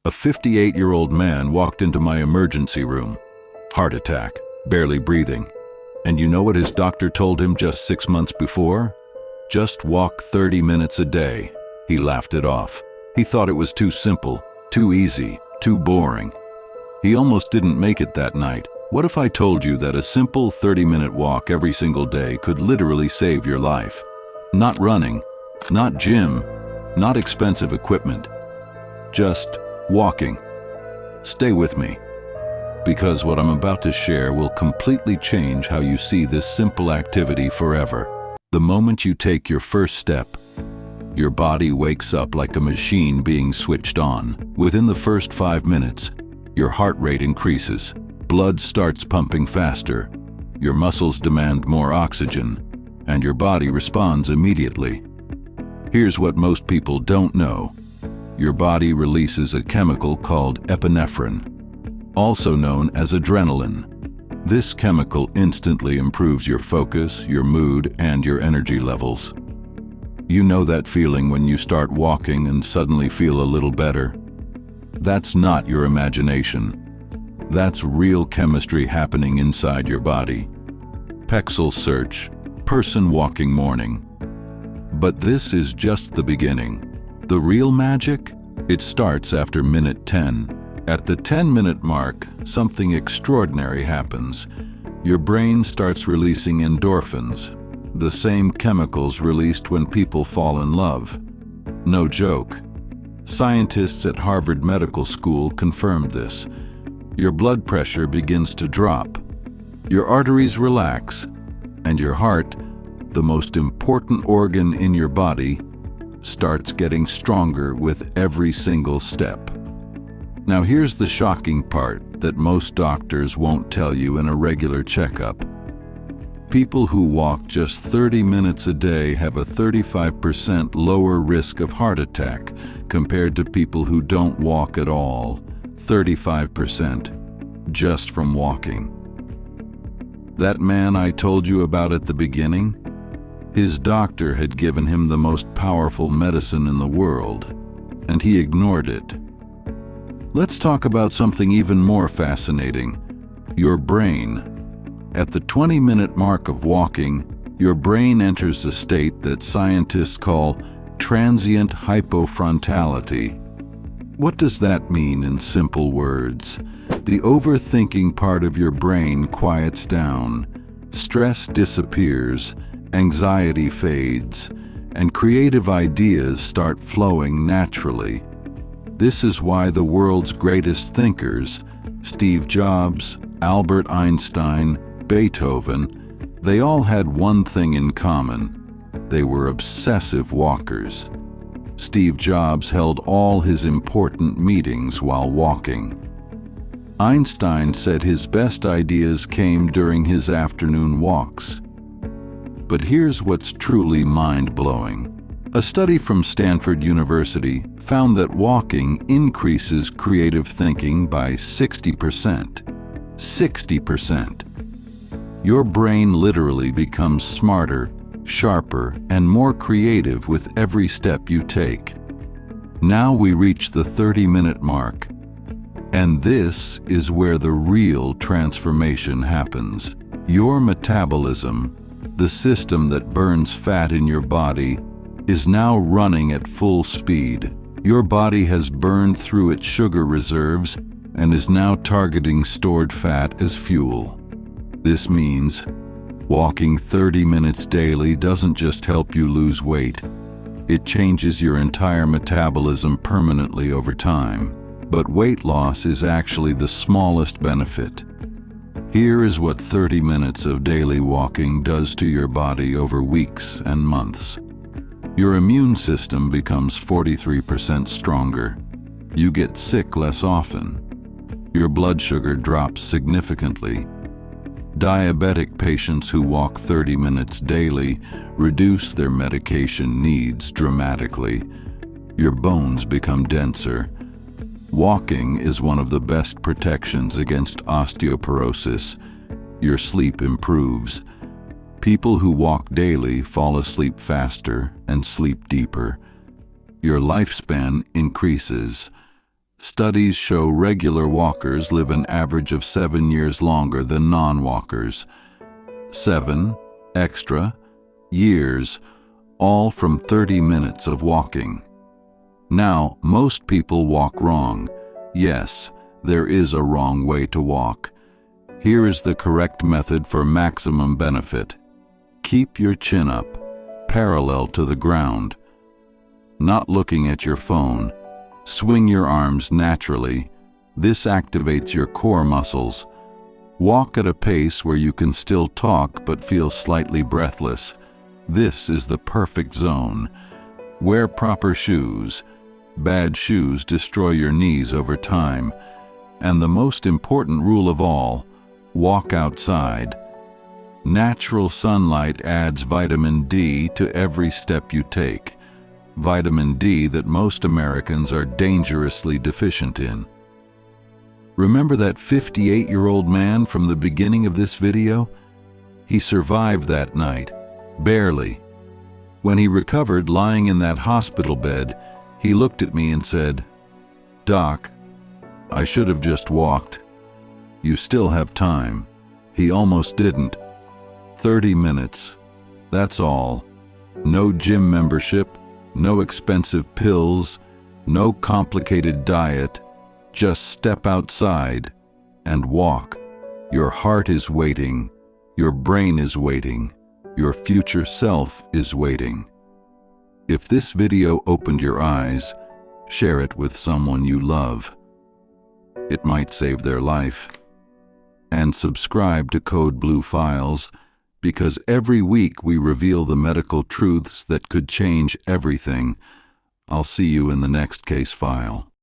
A 58-year-old man walked into my emergency room. Heart attack, barely breathing. And you know what his doctor told him just 6 months before? Just walk 30 minutes a day. He laughed it off. He thought it was too simple, too easy, too boring. He almost didn't make it that night. What if I told you that a simple 30-minute walk every single day could literally save your life? Not running, not gym, not expensive equipment. Just walking. Stay with me, because what I'm about to share will completely change how you see this simple activity forever. The moment you take your first step, your body wakes up like a machine being switched on. Within the first 5 minutes, your heart rate increases, blood starts pumping faster, your muscles demand more oxygen, and your body responds immediately. Here's what most people don't know. Your body releases a chemical called epinephrine, also known as adrenaline. This chemical instantly improves your focus, your mood, and your energy levels. You know that feeling when you start walking and suddenly feel a little better? That's not your imagination. That's real chemistry happening inside your body. Pexel search, person walking morning. But this is just the beginning. The real magic? It starts after minute 10. At the 10-minute mark, something extraordinary happens. Your brain starts releasing endorphins, the same chemicals released when people fall in love. No joke. Scientists at Harvard Medical School confirmed this. Your blood pressure begins to drop. Your arteries relax, and your heart, the most important organ in your body, starts getting stronger with every single step. Now here's the shocking part that most doctors won't tell you in a regular checkup. People who walk just 30 minutes a day have a 35% lower risk of heart attack compared to people who don't walk at all. 35% just from walking. That man I told you about at the beginning? His doctor had given him the most powerful medicine in the world, and he ignored it. Let's talk about something even more fascinating: your brain. At the 20-minute mark of walking, your brain enters a state that scientists call transient hypofrontality. What does that mean in simple words? The overthinking part of your brain quiets down, stress disappears, anxiety fades, and creative ideas start flowing naturally. This is why the world's greatest thinkers, Steve Jobs, Albert Einstein, Beethoven, they all had one thing in common. They were obsessive walkers. Steve Jobs held all his important meetings while walking. Einstein said his best ideas came during his afternoon walks. But here's what's truly mind-blowing. A study from Stanford University found that walking increases creative thinking by 60%. 60%. Your brain literally becomes smarter, sharper, and more creative with every step you take. Now we reach the 30-minute mark. And this is where the real transformation happens. Your metabolism, the system that burns fat in your body, is now running at full speed. Your body has burned through its sugar reserves and is now targeting stored fat as fuel. This means walking 30 minutes daily doesn't just help you lose weight. It changes your entire metabolism permanently over time. But weight loss is actually the smallest benefit. Here is what 30 minutes of daily walking does to your body over weeks and months. Your immune system becomes 43% stronger. You get sick less often. Your blood sugar drops significantly. Diabetic patients who walk 30 minutes daily reduce their medication needs dramatically. Your bones become denser. Walking is one of the best protections against osteoporosis. Your sleep improves. People who walk daily fall asleep faster and sleep deeper. Your lifespan increases. Studies show regular walkers live an average of 7 years longer than non-walkers. 7 extra years, all from 30 minutes of walking. Now, most people walk wrong. Yes, there is a wrong way to walk. Here is the correct method for maximum benefit. Keep your chin up, parallel to the ground. Not looking at your phone. Swing your arms naturally. This activates your core muscles. Walk at a pace where you can still talk but feel slightly breathless. This is the perfect zone. Wear proper shoes. Bad shoes destroy your knees over time. And the most important rule of all, walk outside. Natural sunlight adds vitamin D to every step you take. Vitamin D that most Americans are dangerously deficient in. Remember that 58-year-old man from the beginning of this video? He survived that night, barely. When he recovered lying in that hospital bed, he looked at me and said, "Doc, I should have just walked. You still have time." He almost didn't. 30 minutes, that's all. No gym membership, no expensive pills, no complicated diet. Just step outside and walk. Your heart is waiting. Your brain is waiting. Your future self is waiting. If this video opened your eyes, share it with someone you love. It might save their life. And subscribe to Code Blue Files, because every week we reveal the medical truths that could change everything. I'll see you in the next case file.